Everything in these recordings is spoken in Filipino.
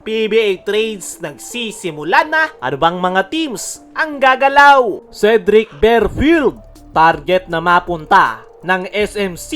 PBA trades nagsisimula na. Ano bang mga teams ang gagalaw? Cedric Berfield, target na mapunta ng SMC,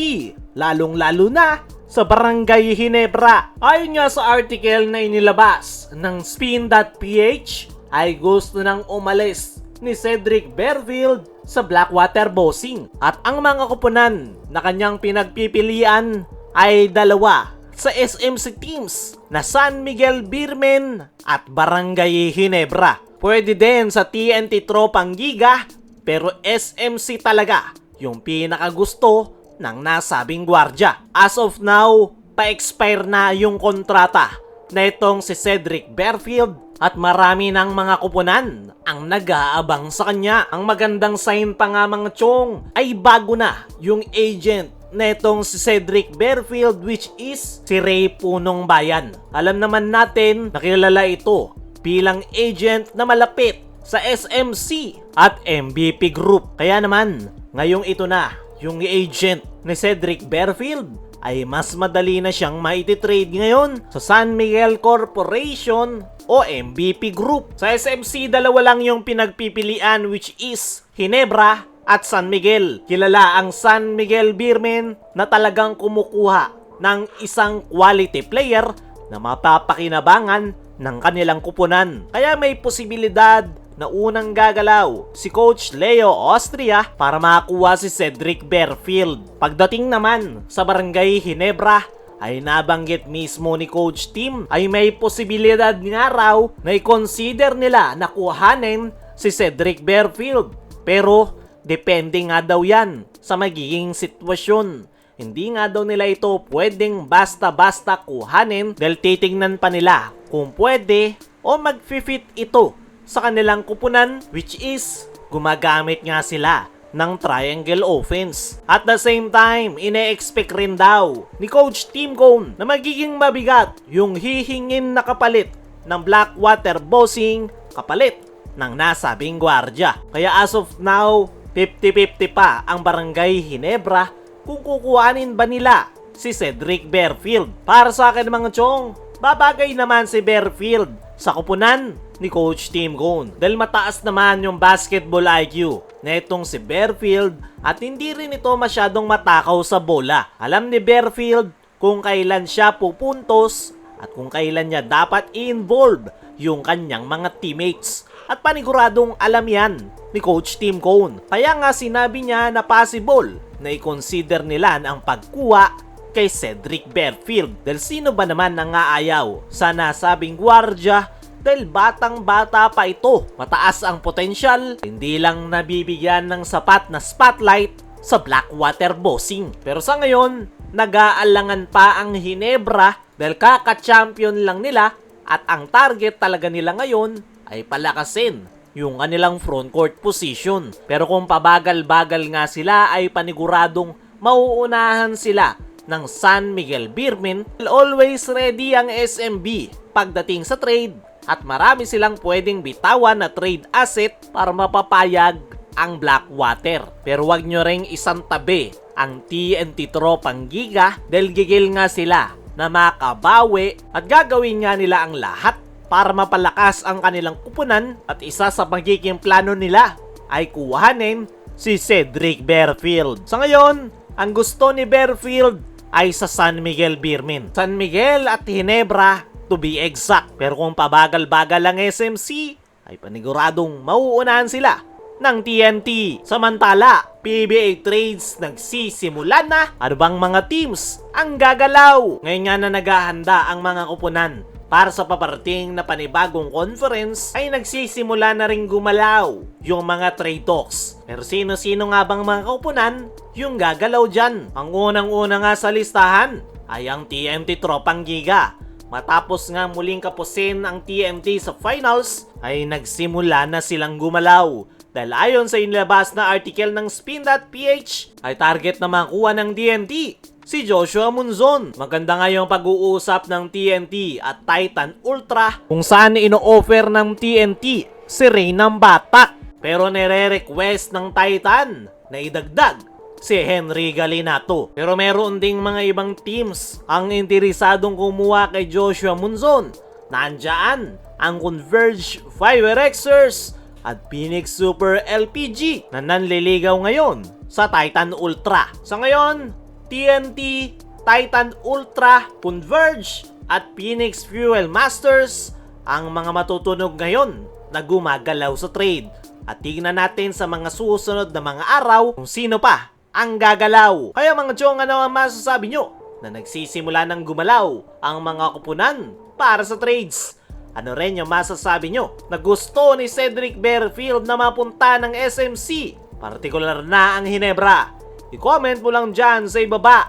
lalong-lalo na sa Barangay Ginebra. Ayon nga sa article na inilabas ng Spin.ph, ay gusto nang umalis ni Cedric Berfield sa Blackwater Bossing. At ang mga kupunan na kanyang pinagpipilian ay dalawa sa SMC teams na San Miguel Beermen at Barangay Ginebra. Pwede din sa TNT Tropang Giga, pero SMC talaga yung pinakagusto ng nasabing gwardya. As of now, pa-expire na yung kontrata na itong si Cedric Berfield at marami ng mga kupunan ang nag-aabang sa kanya. Ang magandang sign pa nga mga chong ay bago na yung agent netong si Cedric Berfield, which is si Ray Punong Bayan. Alam naman natin na kilala ito bilang agent na malapit sa SMC at MVP Group. Kaya naman, ngayong ito na yung agent ni Cedric Berfield, ay mas madali na siyang maititrade ngayon sa San Miguel Corporation o MVP Group. Sa SMC, dalawa lang yung pinagpipilian, which is Ginebra at San Miguel. Kilala ang San Miguel Beermen na talagang kumukuha ng isang quality player na mapapakinabangan ng kanilang kupunan. Kaya may posibilidad na unang gagalaw si Coach Leo Austria para makakuha si Cedric Berfield. Pagdating naman sa Barangay Ginebra, ay nabanggit mismo ni Coach Tim ay may posibilidad nga raw na i-consider nila na kuhanin si Cedric Berfield. Pero depende nga daw yan sa magiging sitwasyon. Hindi nga daw nila ito pwedeng basta-basta kuhanin dahil titingnan pa nila kung pwede o mag-fit ito sa kanilang kupunan, which is gumagamit nga sila ng triangle offense. At the same time, ine-expect rin daw ni Coach Tim Cone na magiging mabigat yung hihingin na kapalit ng Blackwater Bossing kapalit ng nasabing gwardya. Kaya as of now, 50-50 pa ang Barangay Ginebra kung kukuhanin ba nila si Cedric Berfield. Para sa akin mga chong, babagay naman si Berfield sa kupunan ni Coach Tim Cone dahil mataas naman yung basketball IQ na itong si Berfield at hindi rin ito masyadong matakaw sa bola. Alam ni Berfield kung kailan siya pupuntos at kung kailan niya dapat i-involve yung kanyang mga teammates. At paniguradong alam yan ni Coach Tim Cone. Kaya nga sinabi niya na possible na i-consider nila ang pagkuha kay Cedric Berfield. Dahil sino ba naman ang aayaw sa nasabing gwardya dahil batang-bata pa ito. Mataas ang potensyal, hindi lang nabibigyan ng sapat na spotlight sa Blackwater Bossing. Pero sa ngayon, nag-aalangan pa ang Ginebra dahil kaka-champion lang nila at ang target talaga nila ngayon ay palakasin yung kanilang frontcourt position. Pero kung pabagal-bagal nga sila ay paniguradong mauunahan sila ng San Miguel Beermen. Always ready ang SMB pagdating sa trade at marami silang pwedeng bitawan na trade asset para mapapayag ang Blackwater. Pero wag nyo ring isang tabi ang TNT Tropang Giga dahil gigil nga sila na makabawi at gagawin nga nila ang lahat para mapalakas ang kanilang kupunan at isa sa magiging plano nila ay kuhanin si Cedric Berfield. Sa ngayon, ang gusto ni Berfield ay sa San Miguel Beermen. San Miguel at Ginebra to be exact. Pero kung pabagal-bagal ang SMC, ay paniguradong mauunahan sila ng TNT. Samantala, PBA trades nagsisimula na. Ano bang mga teams ang gagalaw? Ngayon nga na naghahanda ang mga kupunan para sa paparating na panibagong conference ay nagsisimula na ring gumalaw yung mga trade talks. Pero sino-sino nga bang mga kupunan yung gagalaw dyan? Ang unang-una nga sa listahan ay ang TNT Tropang Giga. Matapos nga muling kapusin ang TNT sa finals ay nagsimula na silang gumalaw. Dahil ayon sa inilabas na article ng Spin.ph ay target na makuha ng TNT si Joshua Munzon. Maganda nga yung pag-uusap ng TNT at Titan Ultra kung saan ino-offer ng TNT si Reynam Batak. Pero nire-request ng Titan na idagdag si Henry Galinato. Pero meron ding mga ibang teams ang interesadong kumuha kay Joshua Munzon Nandyan ang Converge Firexers at Phoenix Super LPG na nanliligaw ngayon sa Titan Ultra. Sa ngayon, TNT, Titan Ultra, Converge at Phoenix Fuel Masters ang mga matutunog ngayon na gumagalaw sa trade. At tingnan natin sa mga susunod na mga araw kung sino pa ang gagalaw. Kaya mga chong, ano ang masasabi nyo na nagsisimula ng gumalaw ang mga kupunan para sa trades? Ano rin yung masasabi nyo na gusto ni Cedric Bearfield na mapunta ng SMC? Partikular na ang Hinebra. I-comment mo lang dyan sa ibaba.